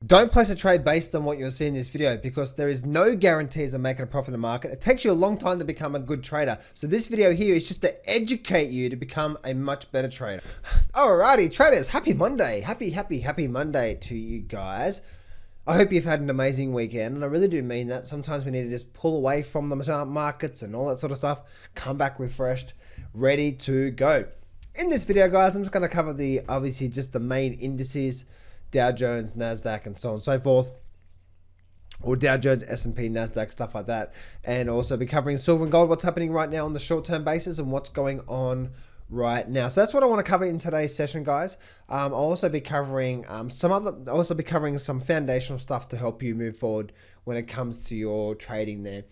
Don't place a trade based on what you're seeing in this video because there is no guarantees of making a profit in the market. It takes you a long time to become a good trader. So this video here is just to educate you to become a much better trader. Alrighty, traders, happy Monday. Happy Monday to you guys. I hope you've had an amazing weekend, and I really do mean that. Sometimes we need to just pull away from the markets and all that sort of stuff, come back refreshed, ready to go. In this video, guys, I'm just going to cover obviously just the main indices, Dow Jones, Nasdaq, and so on and so forth, or Dow Jones, S&P, Nasdaq, stuff like that, and also be covering silver and gold, what's happening right now on the short-term basis, and what's going on right now. So that's what I want to cover in today's session, guys. I'll also be covering some foundational stuff to help you move forward when it comes to your trading there.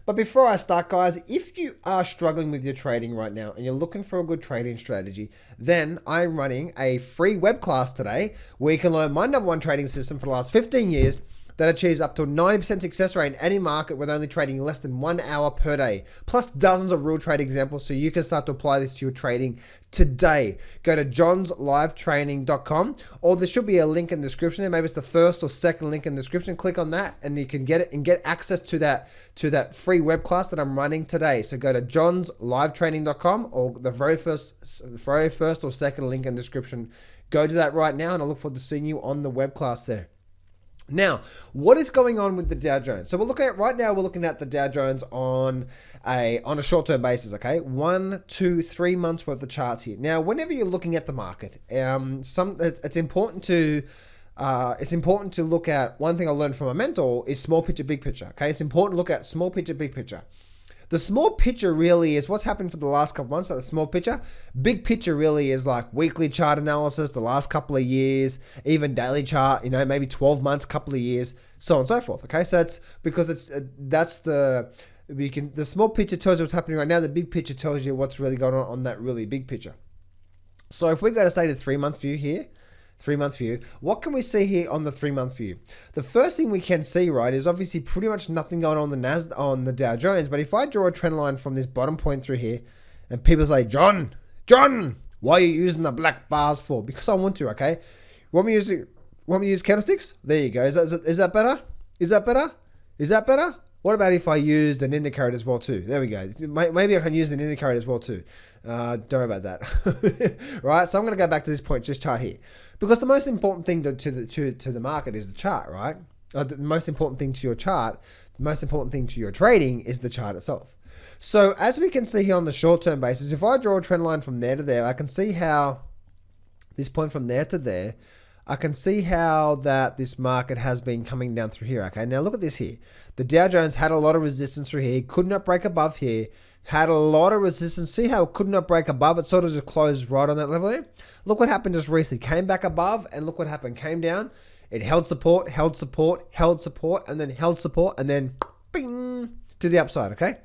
But before I start, guys, if you are struggling with your trading right now and you're looking for a good trading strategy, then I'm running a free web class today where you can learn my #1 trading system for the last 15 years that achieves up to a 90% success rate in any market with only trading less than 1 hour per day, plus dozens of real trade examples so you can start to apply this to your trading today. Go to johnslivetraining.com, or there should be a link in the description there. Maybe it's the first or second link in the description. Click on that and you can get it and get access to that free web class that I'm running today. So go to johnslivetraining.com, or the very first or second link in the description. Go to that right now, and I look forward to seeing you on the web class there. Now, what is going on with the Dow Jones? So we're looking at the Dow Jones on a short-term basis, okay? 1, 2, 3 months worth of charts here. Now, whenever you're looking at the market, it's important to look at, one thing I learned from my mentor is small picture, big picture, okay? It's important to look at small picture, big picture. The small picture really is what's happened for the last couple months, like the small picture. Big picture really is like weekly chart analysis, the last couple of years, even daily chart, maybe 12 months, couple of years, so on and so forth. Okay, so it's because the small picture tells you what's happening right now. The big picture tells you what's really going on that really big picture. So if we go to say the 3-month view here, 3-month view, what can we see here on the 3-month view? The first thing we can see, right, is obviously pretty much nothing going on on the Dow Jones. But if I draw a trend line from this bottom point through here, and people say, John, why are you using the black bars for? Because I want to, okay? Want me to use candlesticks? There you go. Is that better? Is that better? What about if I used an indicator as well too? There we go. Maybe I can use an indicator as well too. Don't worry about that. Right? So I'm going to go back to this point, just chart here. Because the most important thing to the market is the chart, right? The most important thing to your chart, the most important thing to your trading is the chart itself. So as we can see here on the short-term basis, if I draw a trend line from there to there, I can see how this point from there to there, I can see how that this market has been coming down through here. Okay, now look at this here. The Dow Jones had a lot of resistance through here, could not break above here, had a lot of resistance. See how it could not break above? It sort of just closed right on that level there. Look what happened just recently. Came back above, and look what happened. Came down. It held support, and then held support, and then bing, to the upside, okay?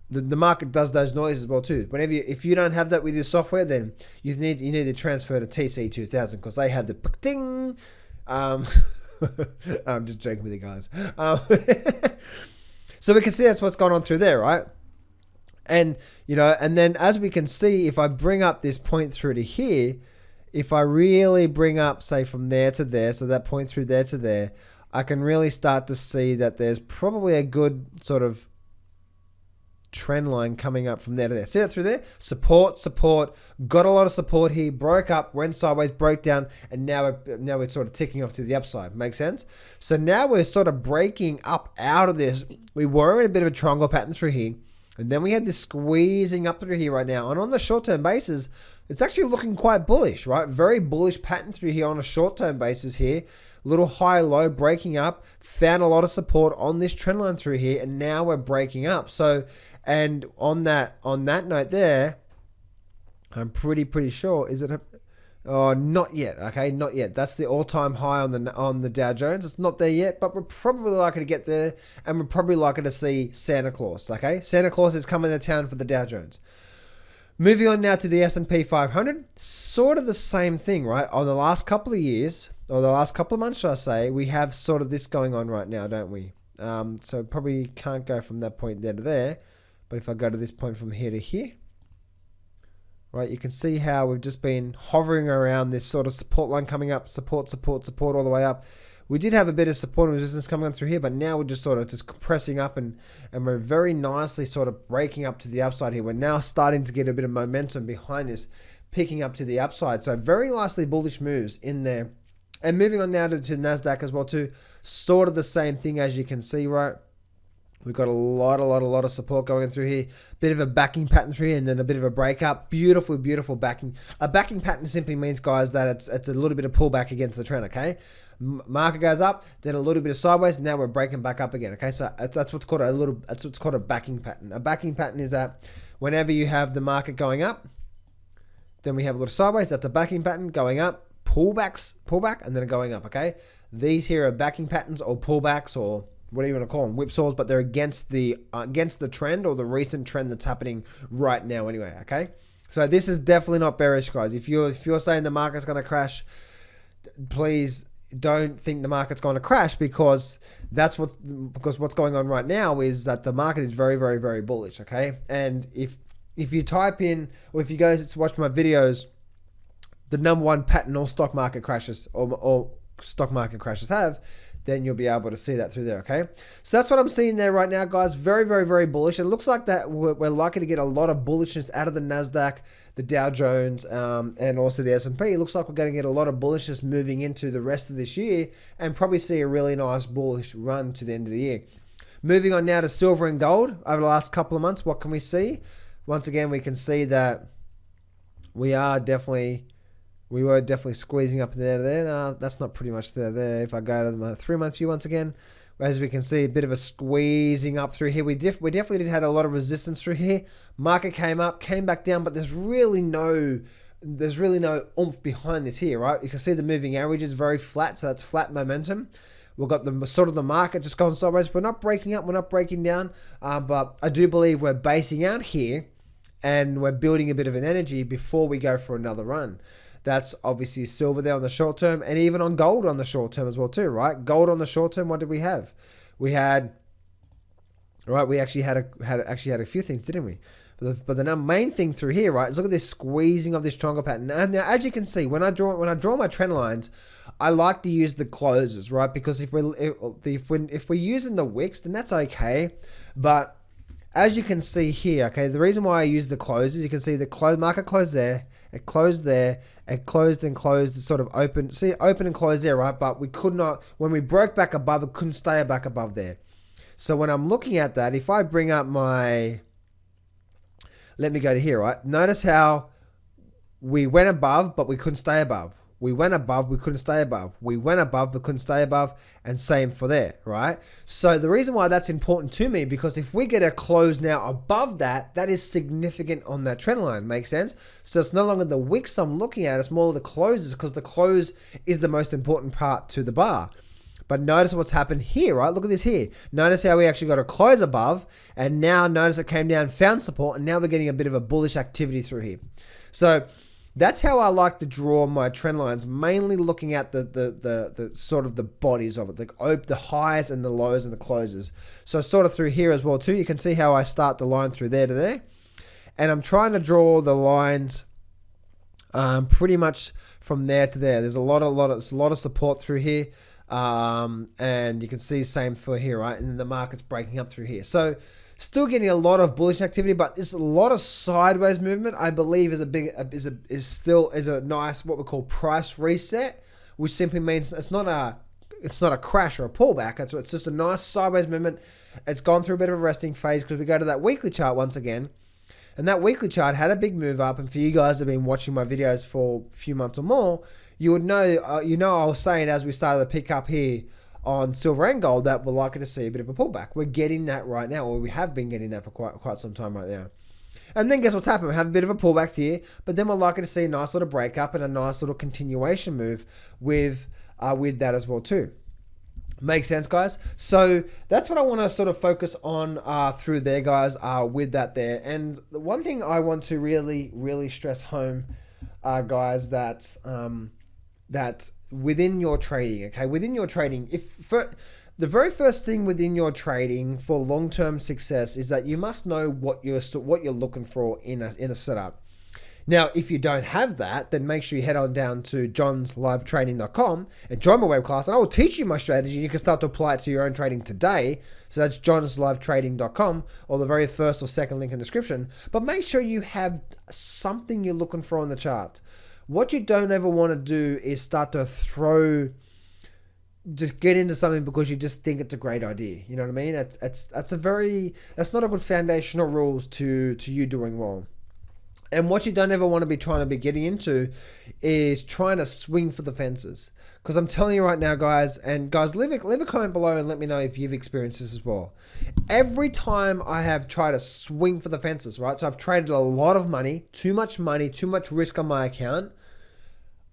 The market does those noises as well too. If you don't have that with your software, then you need to transfer to TC2000 because they have the ding. I'm just joking with you guys. So we can see that's what's going on through there, right? And and then as we can see, if I bring up this point through to here, if I really bring up, say, from there to there, so that point through there to there, I can really start to see that there's probably a good sort of trend line coming up from there to there. See that through there? Support, got a lot of support here, broke up, went sideways, broke down, and now we're sort of ticking off to the upside. Make sense? So now we're sort of breaking up out of this. We were in a bit of a triangle pattern through here, and then we had this squeezing up through here right now. And on the short-term basis, it's actually looking quite bullish, right? Very bullish pattern through here on a short-term basis here. Little high-low breaking up, found a lot of support on this trend line through here, and now we're breaking up. So, and on that note there, I'm pretty sure, is it not yet, okay, not yet. That's the all-time high on the Dow Jones. It's not there yet, but we're probably likely to get there, and we're probably likely to see Santa Claus, okay? Santa Claus is coming to town for the Dow Jones. Moving on now to the S&P 500, sort of the same thing, right? On the last couple of years, or the last couple of months, should I say, we have sort of this going on right now, don't we? So probably can't go from that point there to there, but if I go to this point from here to here, right, you can see how we've just been hovering around this sort of support line coming up, support all the way up. We did have a bit of support and resistance coming on through here, but now we're just sort of just compressing up and we're very nicely sort of breaking up to the upside here. We're now starting to get a bit of momentum behind this, picking up to the upside. So very nicely bullish moves in there. And moving on now to Nasdaq as well too. Sort of the same thing as you can see, right? We've got a lot of support going through here. Bit of a backing pattern through here and then a bit of a breakup. Beautiful, beautiful backing. A backing pattern simply means, guys, that it's a little bit of pullback against the trend, okay? Market goes up, then a little bit of sideways, now we're breaking back up again, okay? So that's what's called a backing pattern. A backing pattern is that whenever you have the market going up, then we have a little sideways, that's a backing pattern, going up, pullback, and then going up, okay? These here are backing patterns or pullbacks or whatever you want to call them, whipsaws, but they're against the trend or the recent trend that's happening right now anyway, okay? So this is definitely not bearish, guys. If you're saying the market's going to crash, please don't think the market's going to crash, because what's going on right now is that the market is very, very, very bullish, okay? And if you type in, or if you go to watch my videos, the number one pattern all stock market crashes or stock market crashes have, then you'll be able to see that through there, okay? So that's what I'm seeing there right now, guys. Very, very, very bullish. It looks like that we're likely to get a lot of bullishness out of the Nasdaq, the Dow Jones, and also the S&P. It looks like we're going to get a lot of bullishness moving into the rest of this year and probably see a really nice bullish run to the end of the year. Moving on now to silver and gold. Over the last couple of months, what can we see? Once again, we can see that we were definitely squeezing up there. No, that's not pretty much there. If I go to my 3-month view once again, as we can see, a bit of a squeezing up through here. We definitely did had a lot of resistance through here. Market came up, came back down, but there's really no oomph behind this here, right? You can see the moving average is very flat, so that's flat momentum. We've got the market just going sideways. We're not breaking up, we're not breaking down, but I do believe we're basing out here and we're building a bit of an energy before we go for another run. That's obviously silver there on the short term, and even on gold on the short term as well too, right? Gold on the short term, what did we have? We actually had a few things, didn't we? But the main thing through here, right, is look at this squeezing of this triangle pattern. And now, as you can see, when I draw my trend lines, I like to use the closes, right? Because if we're using the wicks, then that's okay. But as you can see here, okay, the reason why I use the closes, you can see the market closed there, it closed there, it closed and closed, sort of open. See, open and closed there, right? But we could not, when we broke back above, it couldn't stay back above there. So when I'm looking at that, if I bring up my, let me go to here, right? Notice how we went above, but we couldn't stay above. We went above, we couldn't stay above. We went above, but couldn't stay above, and same for there, right? So the reason why that's important to me, because if we get a close now above that, that is significant on that trend line. Make sense? So it's no longer the wicks I'm looking at, it's more the closes, because the close is the most important part to the bar. But notice what's happened here, right? Look at this here. Notice how we actually got a close above, and now notice it came down, found support, and now we're getting a bit of a bullish activity through here. So that's how I like to draw my trend lines, mainly looking at the sort of the bodies of it, the highs and the lows and the closes. So sort of through here as well too, you can see how I start the line through there to there. And I'm trying to draw the lines pretty much from there to there. There's a lot of support through here. And you can see same for here, right? And then the market's breaking up through here. So still getting a lot of bullish activity, but there's a lot of sideways movement. I believe is a nice what we call price reset, which simply means it's not a crash or a pullback. It's just a nice sideways movement. It's gone through a bit of a resting phase, because we go to that weekly chart once again, and that weekly chart had a big move up. And for you guys that have been watching my videos for a few months or more, you would know, I was saying as we started to pick up here on silver and gold that we're likely to see a bit of a pullback. We're getting that right now, or we have been getting that for quite some time right now. And then guess what's happened? We have a bit of a pullback here, but then we're likely to see a nice little breakup and a nice little continuation move with that as well too. Makes sense, guys? So that's what I want to sort of focus on through there, guys, with that there. And the one thing I want to really, really stress home, guys, that within your trading, okay, within your trading, the very first thing within your trading for long-term success is that you must know what you're looking for in a setup. Now, if you don't have that, then make sure you head on down to johnslivetraining.com and join my web class, and I will teach you my strategy. You can start to apply it to your own trading today. So that's johnslivetraining.com, or the very first or second link in the description. But make sure you have something you're looking for on the chart. What you don't ever want to do is start to just get into something because you just think it's a great idea. You know what I mean? That's not a good foundational rules to you doing well. And what you don't ever want to be trying to be getting into is trying to swing for the fences. Because I'm telling you right now, guys, and guys, leave a comment below and let me know if you've experienced this as well. Every time I have tried to swing for the fences, right? So I've traded a lot of money, too much risk on my account.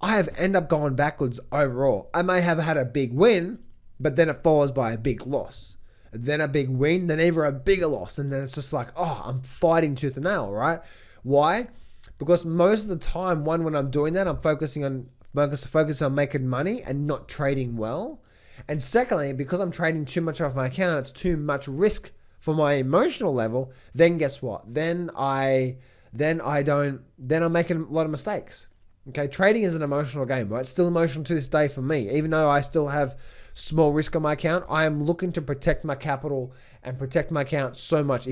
I have ended up going backwards overall. I may have had a big win, but then it follows by a big loss. Then a big win, then either a bigger loss. And then it's just like, oh, I'm fighting tooth and nail, right? Why? Because most of the time, when I'm doing that, I'm focusing on making money and not trading well. And secondly, because I'm trading too much off my account, it's too much risk for my emotional level. Then guess what? Then I'm making a lot of mistakes. Okay, trading is an emotional game, right? It's still emotional to this day for me. Even though I still have small risk on my account, I am looking to protect my capital and protect my account so much.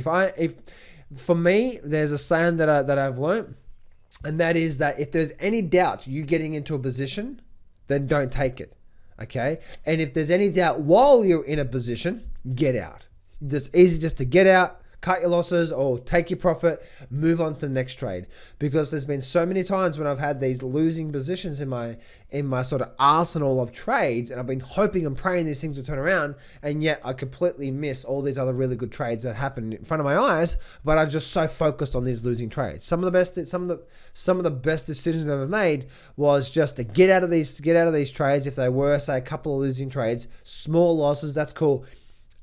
For me, there's a saying that I've learned, and that is that if there's any doubt you getting into a position, then don't take it, okay? And if there's any doubt while you're in a position, get out. It's easy just to get out, cut your losses, or take your profit, move on to the next trade. Because there's been so many times when I've had these losing positions in my sort of arsenal of trades, and I've been hoping and praying these things will turn around, and yet I completely miss all these other really good trades that happen in front of my eyes, but I'm just so focused on these losing trades. Some of the best decisions I've ever made was just to get out of these trades. If they were, say, a couple of losing trades, small losses, that's cool.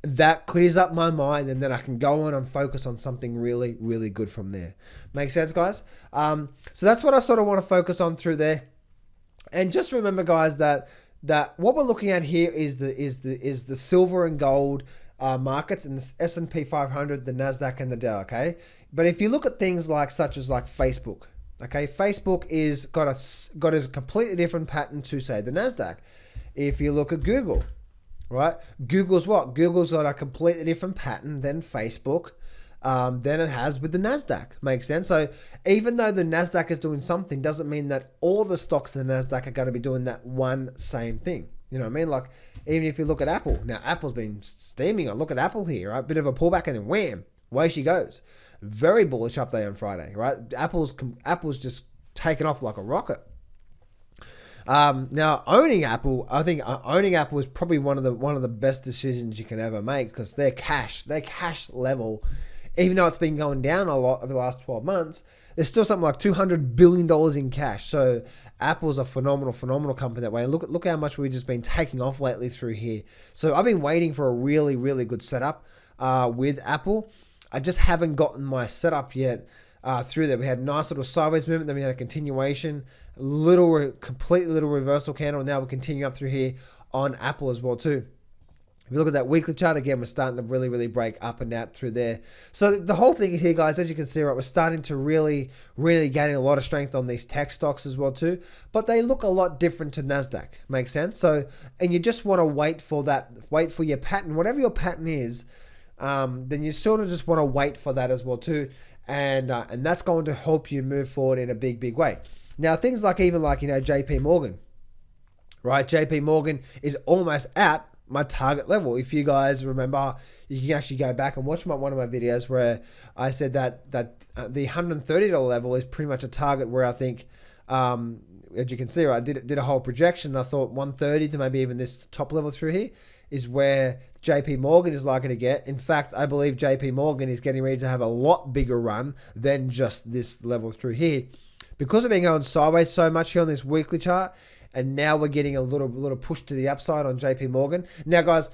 That clears up my mind, and then I can go on and focus on something really, really good from there. Make sense, guys? So that's what I sort of want to focus on through there. And just remember, guys, that what we're looking at here is the silver and gold markets, and the S&P 500, the Nasdaq, and the Dow. Okay, but if you look at things such as Facebook, okay, Facebook is got a completely different pattern to, say, the Nasdaq. If you look at Google. Right? Google's what? Google's got a completely different pattern than Facebook than it has with the Nasdaq. Makes sense? So even though the Nasdaq is doing something, doesn't mean that all the stocks in the Nasdaq are going to be doing that one same thing. You know what I mean? Like, even if you look at Apple. Now, Apple's been steaming on. Look at Apple here, right? Bit of a pullback, and then wham, away she goes. Very bullish update on Friday, right? Apple's just taken off like a rocket. Now, owning Apple, I think owning Apple is probably one of the best decisions you can ever make, because their cash level, even though it's been going down a lot over the last 12 months, there's still something like $200 billion in cash. So Apple's a phenomenal company that way. Look how much we've just been taking off lately through here. So I've been waiting for a really, really good setup with Apple. I just haven't gotten my setup yet. Through there, we had a nice little sideways movement, then we had a continuation, completely little reversal candle. Now we'll continue up through here on Apple as well too. If you look at that weekly chart again, we're starting to really, really break up and out through there. So the whole thing here, guys, as you can see, right, we're starting to really, really gaining a lot of strength on these tech stocks as well too. But they look a lot different to Nasdaq. Makes sense? So, and you just want to wait for your pattern, whatever your pattern is. Then you sort of just want to wait for that as well too. And that's going to help you move forward in a big, big way. Now, things like JP Morgan, right? JP Morgan is almost at my target level. If you guys remember, you can actually go back and watch one of my videos where I said that the $130 level is pretty much a target where I think, as you can see, right, I did a whole projection. I thought 130 to maybe even this top level through here is where JP Morgan is likely to get. In fact, I believe JP Morgan is getting ready to have a lot bigger run than just this level through here, because of being going sideways so much here on this weekly chart. And now we're getting a little push to the upside on JP Morgan. Now, guys,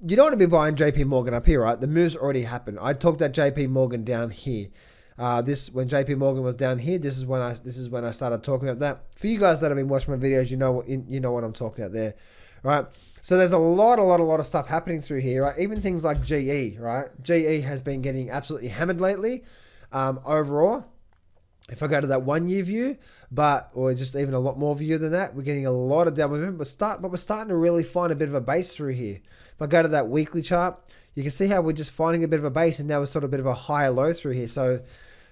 you don't want to be buying JP Morgan up here, right? The move's already happened. I talked that JP Morgan down here. When JP Morgan was down here, this is when I started talking about that. For you guys that have been watching my videos, you know what I'm talking about there, right? So there's a lot of stuff happening through here, right? Even things like GE, right? GE has been getting absolutely hammered lately, overall. If I go to that 1 year view, or just even a lot more view than that, we're getting a lot of downward movement, but we're starting to really find a bit of a base through here. If I go to that weekly chart, you can see how we're just finding a bit of a base, and now we're sort of a bit of a higher low through here. So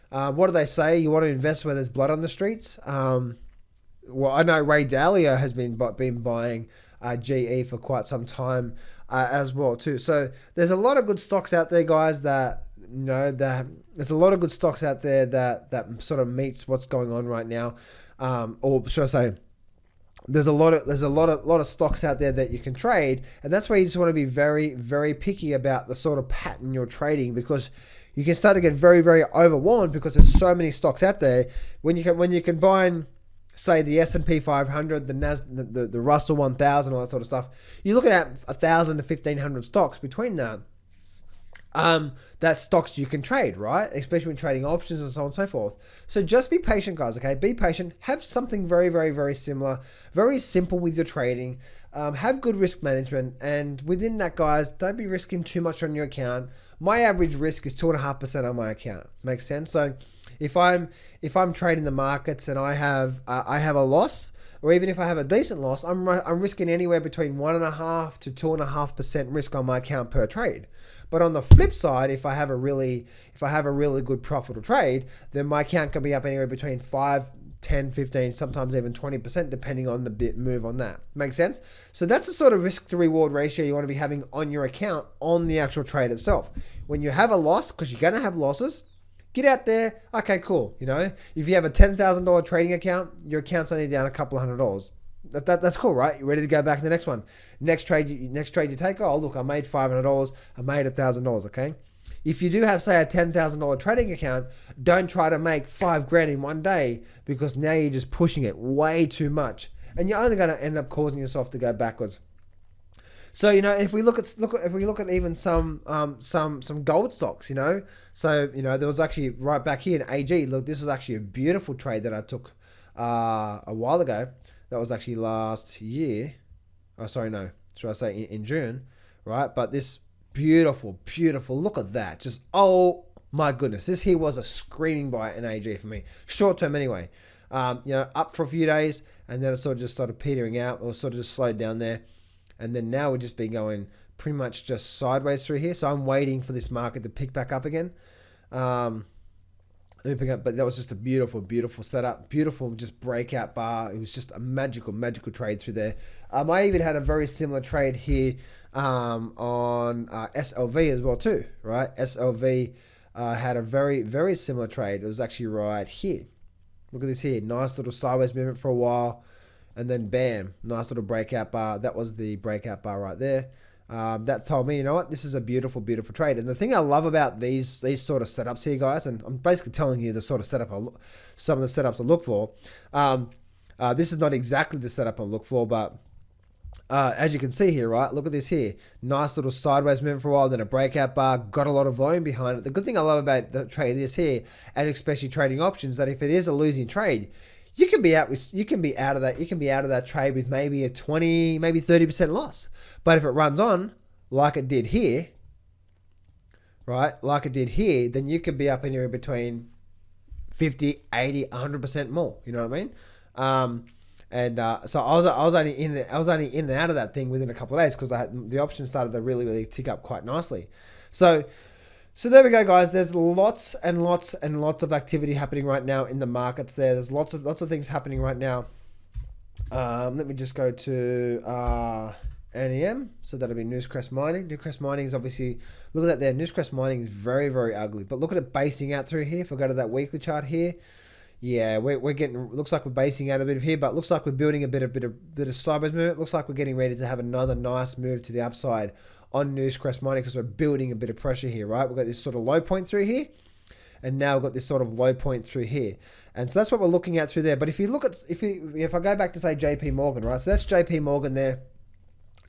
what do they say? You want to invest where there's blood on the streets. Well, I know Ray Dalio has been buying GE for quite some time as well too. So there's a lot of good stocks out there, guys, that there's a lot of good stocks out there that sort of meets what's going on right now. Or should I say, there's a lot of stocks out there that you can trade, and that's where you just want to be very, very picky about the sort of pattern you're trading, because you can start to get very, very overwhelmed because there's so many stocks out there. When you combine, say, the S&P 500, the Russell 1000, all that sort of stuff, you're looking at 1,000 to 1,500 stocks between that. That's stocks you can trade, right? Especially when trading options and so on and so forth. So just be patient, guys, okay? Be patient. Have something very, very, very similar, very simple with your trading. Have good risk management. And within that, guys, don't be risking too much on your account. My average risk is 2.5% on my account. Makes sense? So if I'm trading the markets and I have a loss, or even if I have a decent loss, I'm risking anywhere between 1.5 to 2.5% risk on my account per trade. But on the flip side, if I have a really good profitable trade, then my account can be up anywhere between 5, 10, 15, sometimes even 20%, depending on the bit move on that. Make sense? So that's the sort of risk to reward ratio you want to be having on your account on the actual trade itself. When you have a loss, because you're going to have losses, get out there. Okay, cool. If you have a $10,000 trading account, your account's only down a couple of $100. That's cool, right? You're ready to go back to the next one. Next trade you take. Oh, look, I made $500. I made $1,000. Okay. If you do have, say, a $10,000 trading account, don't try to make $5,000 in one day, because now you're just pushing it way too much, and you're only going to end up causing yourself to go backwards. So if we look at even some gold stocks, so there was actually right back here in AG. Look, this was actually a beautiful trade that I took a while ago. That was actually last year. Oh, sorry, no. Should I say in June, right? But this beautiful, look at that. Just, oh my goodness. This here was a screaming buy in AG for me. Short term anyway. Up for a few days, and then it sort of just started petering out, or sort of just slowed down there. And then now we've just been going pretty much just sideways through here. So I'm waiting for this market to pick back up again. Let me pick up, but that was just a beautiful, beautiful setup. Beautiful, just breakout bar. It was just a magical, magical trade through there. I even had a very similar trade here on SLV as well too, right? SLV had a very, very similar trade. It was actually right here. Look at this here. Nice little sideways movement for a while. And then bam, nice little breakout bar. That was the breakout bar right there. That told me, this is a beautiful, beautiful trade. And the thing I love about these sort of setups here, guys, and I'm basically telling you the sort of setup some of the setups I look for. This is not exactly the setup I look for, but as you can see here, right? Look at this here. Nice little sideways movement for a while, then a breakout bar, got a lot of volume behind it. The good thing I love about the trade is here, and especially trading options, that if it is a losing trade, you can be out of that trade with maybe a 20, maybe 30% loss. But if it runs on like it did here, right? Like it did here, then you could be up anywhere between 50, 80, 100% more. You know what I mean? So I was only in and out of that thing within a couple of days, because the options started to really, really tick up quite nicely. So there we go, guys. There's lots and lots and lots of activity happening right now in the markets. There's lots of things happening right now. Let me just go to NEM. So that'll be Newscrest Mining. Newscrest Mining is obviously, look at that there. Newscrest Mining is very, very ugly. But look at it basing out through here. If I go to that weekly chart here, yeah, we're getting, looks like we're basing out a bit of here, but looks like we're building a bit of sideways movement. Looks like we're getting ready to have another nice move to the upside on Newscrest Mining, because we're building a bit of pressure here, right? We've got this sort of low point through here, and now we've got this sort of low point through here. And so that's what we're looking at through there. But if you look at, if I go back to say JP Morgan, right? So that's JP Morgan there.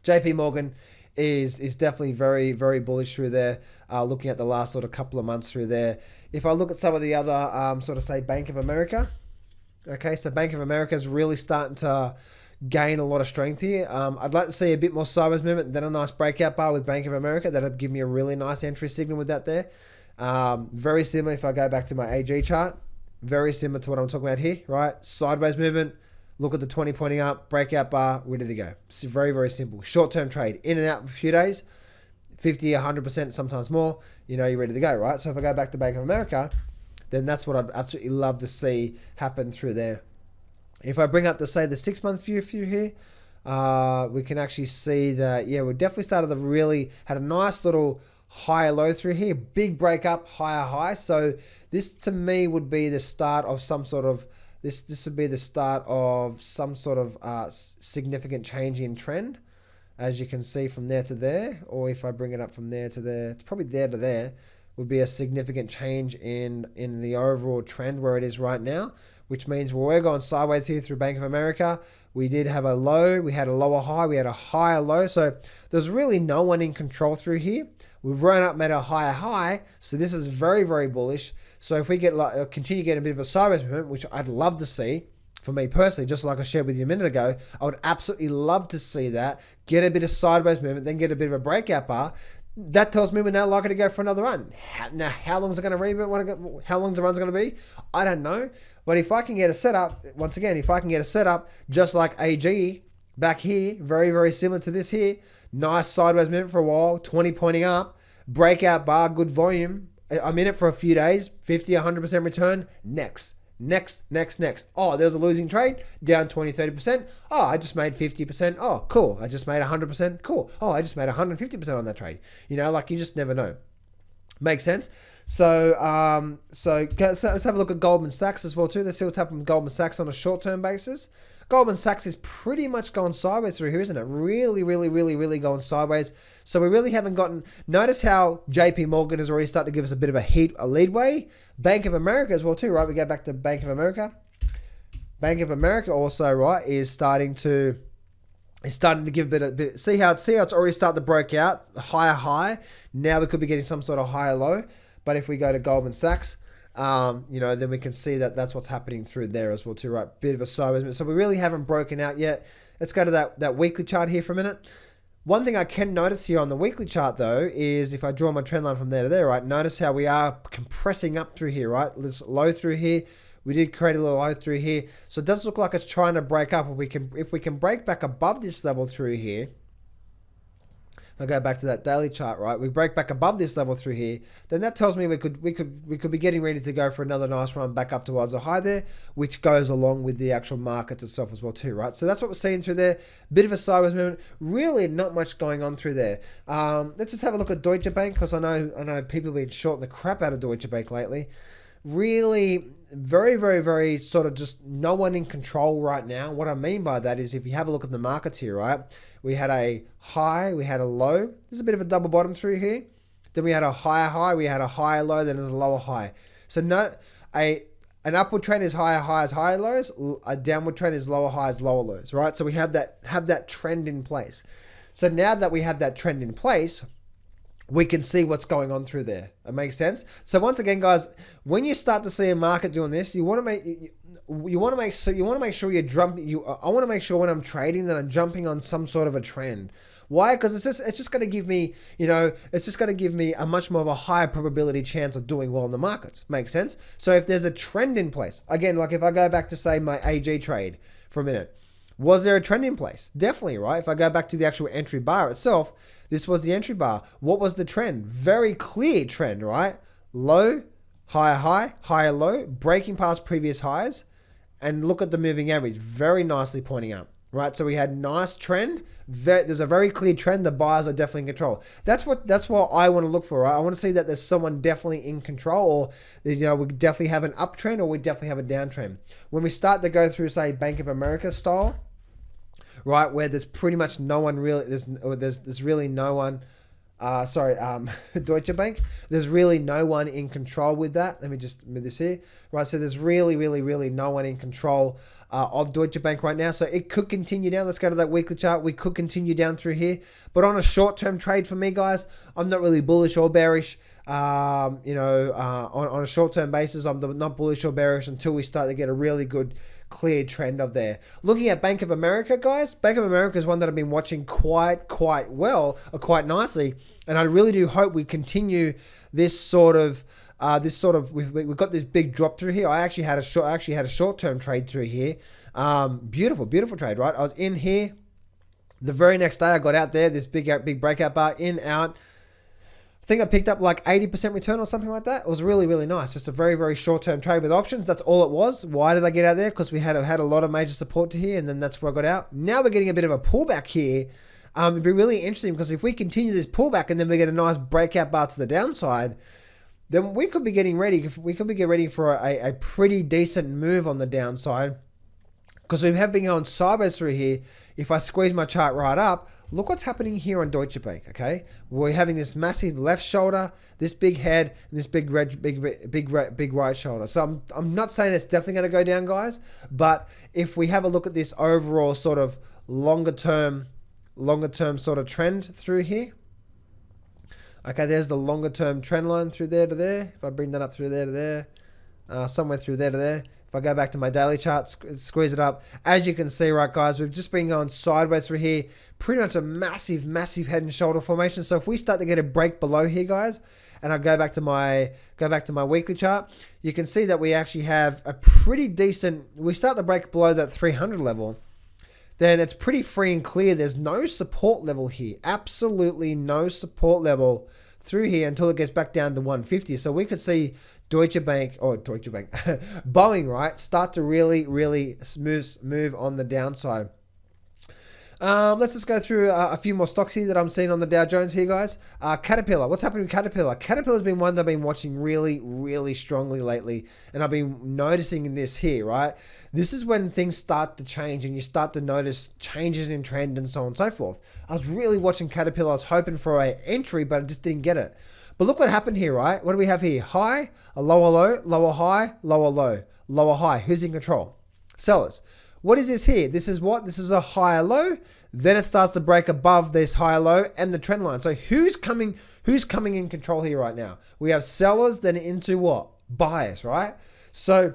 JP Morgan is definitely very, very bullish through there, looking at the last sort of couple of months through there. If I look at some of the other sort of say Bank of America, okay, so Bank of America is really starting to gain a lot of strength here. I'd like to see a bit more sideways movement, then a nice breakout bar with Bank of America. That'll give me a really nice entry signal with that there. Very similar if I go back to my AG chart. Very similar to what I'm talking about here, right? Sideways movement. Look at the 20 pointing up, breakout bar, ready to go. It's very, very simple. Short-term trade, in and out for a few days, 50, 100%, sometimes more, you're ready to go, right? So if I go back to Bank of America, then that's what I'd absolutely love to see happen through there. If I bring up to say the 6-month view here, we can actually see that, we definitely started to really, had a nice little higher low through here, big break up, higher high. So this to me would be the start of some sort of, this would be the start of some sort of significant change in trend, as you can see from there to there, or if I bring it up from there to there, it's probably there to there, would be a significant change in the overall trend where it is right now, which means we're going sideways here through Bank of America. We did have a low, we had a lower high, we had a higher low, so there's really no one in control through here. We've run up, made a higher high, so this is very, very bullish. So if we get continue getting a bit of a sideways movement, which I'd love to see, for me personally, just like I shared with you a minute ago, I would absolutely love to see that, get a bit of sideways movement, then get a bit of a breakout bar. That tells me we're now likely to go for another run. Now, how long is it going to rebound? How long is the run's going to be? I don't know. But if I can get a setup, once again, if I can get a setup just like AG back here, very, very similar to this here, nice sideways movement for a while, 20 pointing up, breakout bar, good volume. I'm in it for a few days, 50, 100% return. Next. Oh, there's a losing trade, down 20, 30%. Oh, I just made 50%. Oh, cool. I just made 100%. Cool. Oh, I just made 150% on that trade. You just never know. Makes sense? So let's have a look at Goldman Sachs as well too. Let's see what's happened with Goldman Sachs on a short-term basis. Goldman Sachs is pretty much going sideways through here, isn't it? Really, really, really, really going sideways. So we really haven't gotten... Notice how JP Morgan has already started to give us a bit of a leadway. Bank of America as well too, right? We go back to Bank of America. Bank of America also, right, is starting to give a bit. See how it's already started to break out, higher high. Now we could be getting some sort of higher low. But if we go to Goldman Sachs, then we can see that that's what's happening through there as well too, right? Bit of a sideways. So we really haven't broken out yet. Let's go to that weekly chart here for a minute. One thing I can notice here on the weekly chart though is if I draw my trend line from there to there, right? Notice how we are compressing up through here, right? This low through here. We did create a little low through here. So it does look like it's trying to break up. If we can break back above this level through here, I go back to that daily chart, right? We break back above this level through here, then that tells me we could be getting ready to go for another nice run back up towards a high there, which goes along with the actual markets itself as well too, right? So that's what we're seeing through there. Bit of a sideways movement. Really not much going on through there. Let's just have a look at Deutsche Bank, because I know people have been shorting the crap out of Deutsche Bank lately. Really very, very, very sort of just no one in control right now. What I mean by that is if you have a look at the markets here, right? We had a high, we had a low. There's a bit of a double bottom through here. Then we had a higher high, we had a higher low, then there's a lower high. So an upward trend is higher highs, higher lows. A downward trend is lower highs, lower lows, right? So we have that trend in place. So now that we have that trend in place, we can see what's going on through there. It makes sense. So once again, guys, when you start to see a market doing this, I want to make sure you're jumping. I want to make sure when I'm trading that I'm jumping on some sort of a trend. Why? Because it's just going to give me, it's just going to give me a much more of a higher probability chance of doing well in the markets. Makes sense. So if there's a trend in place, again, like if I go back to say my AG trade for a minute, was there a trend in place? Definitely, right? If I go back to the actual entry bar itself, this was the entry bar. What was the trend? Very clear trend, right? Low, higher high, higher low, breaking past previous highs, and look at the moving average, very nicely pointing up, right? So we had nice trend. There's a very clear trend. The buyers are definitely in control. That's what I want to look for, right? I want to see that there's someone definitely in control, or we definitely have an uptrend, or we definitely have a downtrend. When we start to go through, say, Bank of America style, right, where there's pretty much no one really, there's really no one, Deutsche Bank, there's really no one in control with that. Let me just move this here, right? So there's really, really, really no one in control of Deutsche Bank right now. So it could continue down. Let's go to that weekly chart. We could continue down through here, but on a short-term trade for me, guys, I'm not really bullish or bearish. On a short-term basis, I'm not bullish or bearish until we start to get a really good clear trend of there. Looking at Bank of America, guys, Bank of America is one that I've been watching quite well, or quite nicely, and I really do hope we continue this sort of this sort of, we've got this big drop through here. I actually had a short-term trade through here. Beautiful trade, right? I was in here. The very next day I got out there, this big breakout bar, in, out. I think I picked up like 80% return or something like that. It was really, really nice. Just a very, very short-term trade with options. That's all it was. Why did I get out there? Because we had a lot of major support to here, and then that's where I got out. Now we're getting a bit of a pullback here. It'd be really interesting because if we continue this pullback and then we get a nice breakout bar to the downside, then we could be getting ready. We could be getting ready for a pretty decent move on the downside, because we have been going sideways through here. If I squeeze my chart right up, look what's happening here on Deutsche Bank, okay? We're having this massive left shoulder, this big head, and this big right shoulder. So I'm not saying it's definitely going to go down, guys, but if we have a look at this overall sort of longer term sort of trend through here, okay, there's the longer term trend line through there to there. If I bring that up through there to there, somewhere through there to there. If I go back to my daily chart, squeeze it up, as you can see, right, guys, we've just been going sideways through here, pretty much a massive head and shoulder formation. So if we start to get a break below here, guys, and I go back to my weekly chart, you can see that we actually have a pretty decent, we start to break below that 300 level, then it's pretty free and clear. There's no support level here, absolutely no support level through here until it gets back down to 150. So we could see Boeing, right, start to really move on the downside. Let's just go through a few more stocks here that I'm seeing on the Dow Jones here, guys. Caterpillar. What's happening with Caterpillar? Caterpillar's been one that I've been watching really strongly lately, and I've been noticing this here, right? This is when things start to change and you start to notice changes in trend and so on and so forth. I was really watching Caterpillar. I was hoping for an entry, but I just didn't get it. But look what happened here, right? What do we have here? High, a lower low, lower high, lower low, lower high. Who's in control? Sellers. What is this here? This is what? This is a higher low. Then it starts to break above this higher low and the trend line. So who's coming in control here right now? We have sellers, then into what? Buyers, right? So,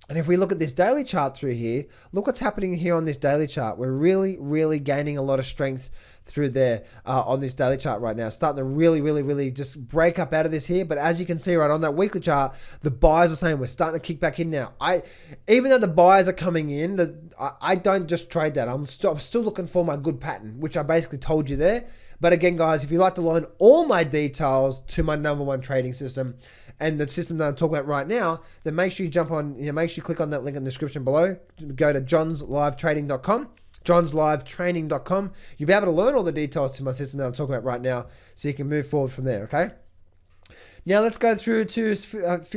and if we look at this daily chart through here, look what's happening here on this daily chart. We're really gaining a lot of strength through there on this daily chart right now. Starting to really just break up out of this here. But as you can see right on that weekly chart, the buyers are saying we're starting to kick back in now. Even though the buyers are coming in, I don't just trade that. I'm still looking for my good pattern, which I basically told you there. But again, guys, if you'd like to learn all my details to my #1 trading system and the system that I'm talking about right now, then make sure you jump on, make sure you click on that link in the description below. Go to johnslivetrading.com. johnslivetraining.com. You'll be able to learn all the details to my system that I'm talking about right now, so you can move forward from there, okay? Now let's go through to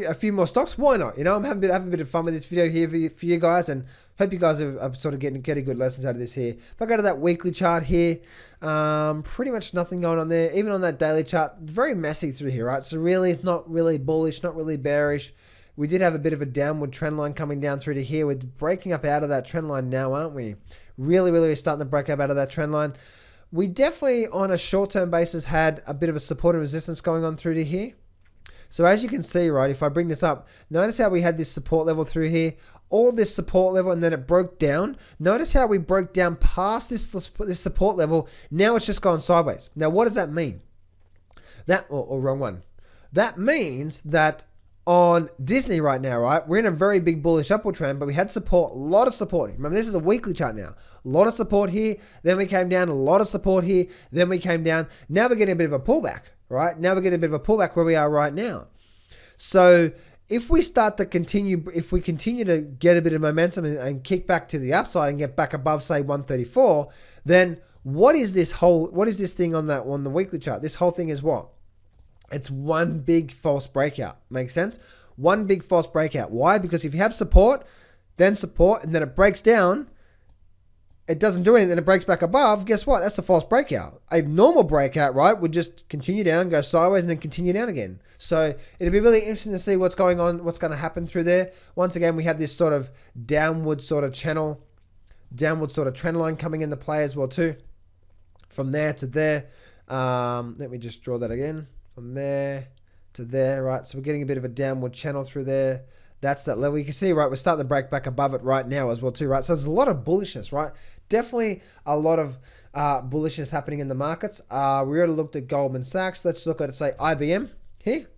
a few more stocks. Why not? I'm having a bit of fun with this video here for you guys, and hope you guys are sort of getting good lessons out of this here. If I go to that weekly chart here, pretty much nothing going on there. Even on that daily chart, very messy through here, right? So really, it's not really bullish, not really bearish. We did have a bit of a downward trend line coming down through to here. We're breaking up out of that trend line now, aren't we? Really starting to break up out of that trend line. We definitely, on a short-term basis, had a bit of a support and resistance going on through to here. So as you can see, right, if I bring this up, notice how we had this support level through here, all this support level, and then it broke down. Notice how we broke down past this support level. Now it's just gone sideways. Now, what does that mean? Wrong one. That means that on Disney right now, right, we're in a very big bullish upward trend, but we had support, a lot of support. Remember, this is a weekly chart now. A lot of support here, then we came down, a lot of support here, then we came down. Now we're getting a bit of a pullback, right? Now we're getting a bit of a pullback where we are right now. So if we continue to get a bit of momentum and kick back to the upside and get back above, say, 134, then what is this thing on the weekly chart? This whole thing is what? It's one big false breakout. Makes sense? One big false breakout. Why? Because if you have support, and then it breaks down, it doesn't do anything, then it breaks back above, guess what? That's a false breakout. A normal breakout, right, would just continue down, go sideways, and then continue down again. So it'll be really interesting to see what's going on, what's going to happen through there. Once again, we have this sort of downward sort of channel, downward sort of trend line coming into play as well too. From there to there. Let me just draw that again. From there to there, right? So we're getting a bit of a downward channel through there. That's that level. You can see, right, we're starting to break back above it right now as well too, right? So there's a lot of bullishness, right? Definitely a lot of bullishness happening in the markets. We already looked at Goldman Sachs. Let's look at, say, IBM here.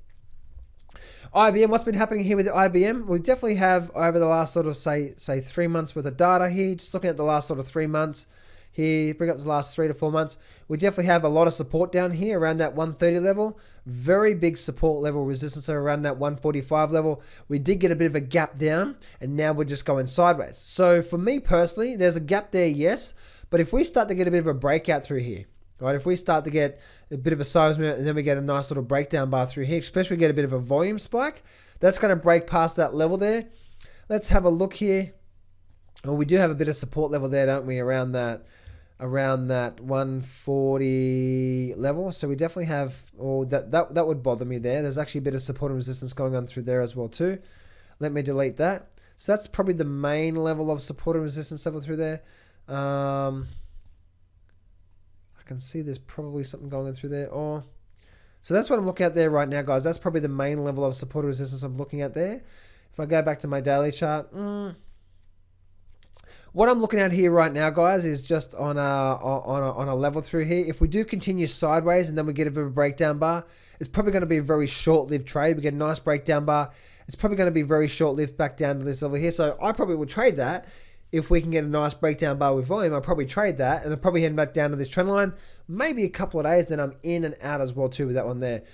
IBM, what's been happening here with IBM? We definitely have over the last sort of say 3 months worth of data here. Just looking at the last sort of 3 months here, bring up the last 3 to 4 months. We definitely have a lot of support down here around that 130 level. Very big support level resistance around that 145 level. We did get a bit of a gap down and now we're just going sideways. So for me personally, there's a gap there, yes. But if we start to get a bit of a breakout through here, right? If we start to get a bit of a size movement and then we get a nice little breakdown bar through here, especially we get a bit of a volume spike, that's going to break past that level there. Let's have a look here. Well, we do have a bit of support level there, don't we? Around that 140 level. So we definitely have, that would bother me there. There's actually a bit of support and resistance going on through there as well too. Let me delete that. So that's probably the main level of support and resistance level through there. I can see there's probably something going on through there. So that's what I'm looking at there right now, guys. That's probably the main level of support or resistance I'm looking at there. If I go back to my daily chart, what I'm looking at here right now, guys, is just on a level through here. If we do continue sideways and then we get a bit of a breakdown bar, it's probably going to be a very short-lived trade. We get a nice breakdown bar. It's probably going to be very short-lived back down to this level here. So I probably would trade that. If we can get a nice breakdown bar with volume, I'll probably trade that. And I'm probably heading back down to this trend line. Maybe a couple of days, then I'm in and out as well too with that one there.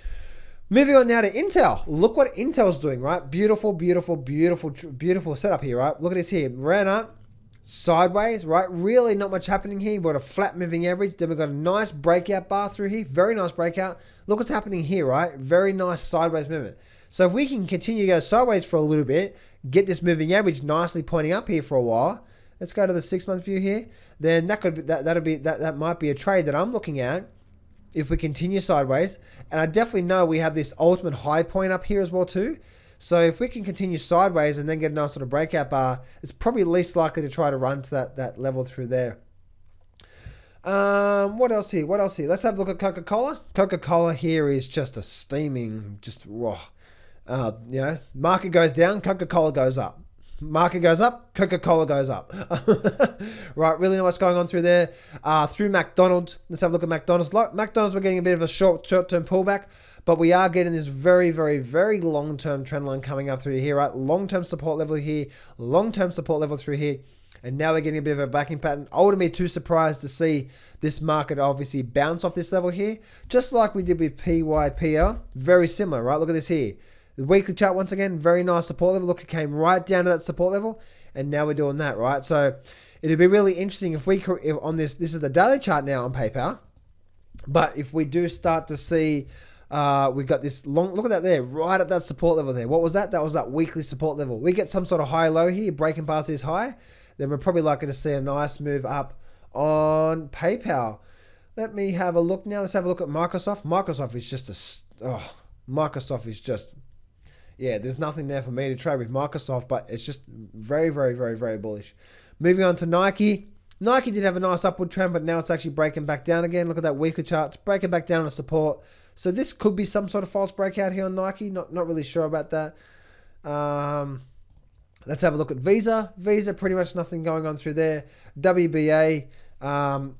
Moving on now to Intel. Look what Intel's doing, right? Beautiful, beautiful, beautiful, beautiful setup here, right? Look at this here. Ran up, sideways, right? Really not much happening here. We've got a flat moving average. Then we've got a nice breakout bar through here. Very nice breakout. Look what's happening here, right? Very nice sideways movement. So if we can continue to go sideways for a little bit, get this moving average nicely pointing up here for a while. Let's go to the 6-month view here. Then that might be a trade that I'm looking at if we continue sideways. And I definitely know we have this ultimate high point up here as well too. So if we can continue sideways and then get a nice sort of breakout bar, it's probably least likely to try to run to that level through there. What else here? Let's have a look at Coca-Cola. Coca-Cola here is just a steaming, market goes down, Coca-Cola goes up. Market goes up, Coca-Cola goes up. Right, really know what's going on through there. Through McDonald's, let's have a look at McDonald's. McDonald's, we're getting a bit of a short-term pullback, but we are getting this very, very, very long-term trend line coming up through here, right? Long-term support level here, long-term support level through here, and now we're getting a bit of a backing pattern. I wouldn't be too surprised to see this market obviously bounce off this level here, just like we did with PYPL. Very similar, right? Look at this here. The weekly chart, once again, very nice support level. Look, it came right down to that support level, and now we're doing that, right? So it'd be really interesting if on this is the daily chart now on PayPal, but if we do start to see, we've got this long, look at that there, right at that support level there. What was that? That was that weekly support level. We get some sort of high low here, breaking past this high, then we're probably likely to see a nice move up on PayPal. Let me have a look now. Let's have a look at Microsoft. Microsoft is just, yeah, there's nothing there for me to trade with Microsoft, but it's just very, very, very, very bullish. Moving on to Nike. Nike did have a nice upward trend, but now it's actually breaking back down again. Look at that weekly chart. It's breaking back down on support. So this could be some sort of false breakout here on Nike. Not really sure about that. Let's have a look at Visa. Visa, pretty much nothing going on through there. WBA,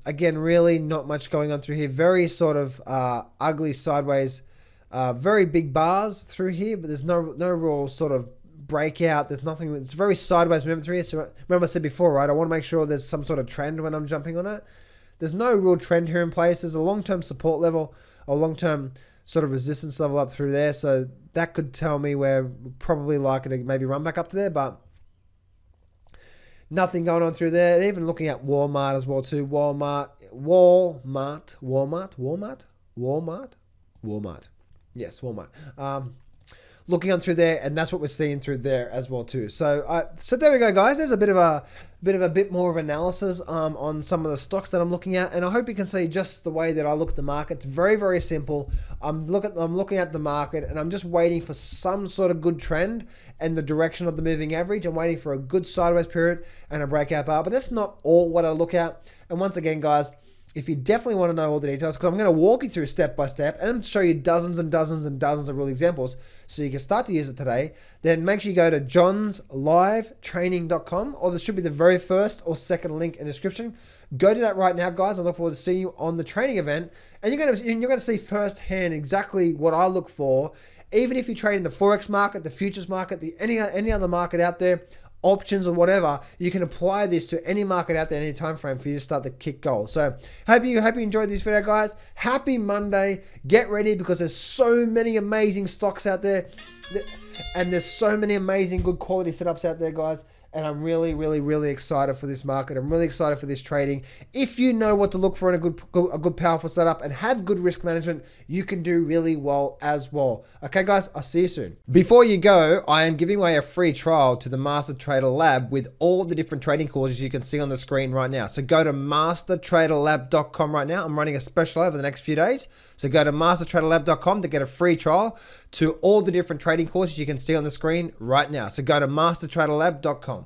again, really not much going on through here. Very sort of ugly sideways. Very big bars through here, but there's no real sort of breakout. There's nothing. It's very sideways movement through here. So remember I said before, right? I want to make sure there's some sort of trend when I'm jumping on it. There's no real trend here in place. There's a long-term support level, a long-term sort of resistance level up through there. So that could tell me we're probably likely to maybe run back up to there, but nothing going on through there. And even looking at Walmart as well too. Walmart. Yes, Walmart. Looking on through there, and that's what we're seeing through there as well too. So, so there we go, guys. There's a bit more of analysis on some of the stocks that I'm looking at, and I hope you can see just the way that I look at the market. It's very, very simple. I'm looking at the market, and I'm just waiting for some sort of good trend and the direction of the moving average. I'm waiting for a good sideways period and a breakout bar, but that's not all what I look at. And once again, guys, if you definitely want to know all the details, because I'm going to walk you through step by step and show you dozens and dozens and dozens of real examples so you can start to use it today, then make sure you go to johnslivetraining.com, or there should be the very first or second link in the description. Go do that right now, guys. I look forward to seeing you on the training event, and you're going to see firsthand exactly what I look for even if you trade in the Forex market, the futures market, any other market out there, options or whatever, you can apply this to any market out there, any time frame for you to start to kick goals. So hope you enjoyed this video, guys. Happy Monday. Get ready, because there's so many amazing stocks out there, and there's so many amazing good quality setups out there, guys. And I'm really excited for this market. I'm really excited for this trading. If you know what to look for in a good powerful setup and have good risk management, you can do really well as well. Okay, guys, I'll see you soon. Before you go, I am giving away a free trial to the Master Trader Lab with all the different trading courses you can see on the screen right now. So go to mastertraderlab.com right now. I'm running a special over the next few days. So go to mastertraderlab.com to get a free trial to all the different trading courses you can see on the screen right now. So go to mastertraderlab.com.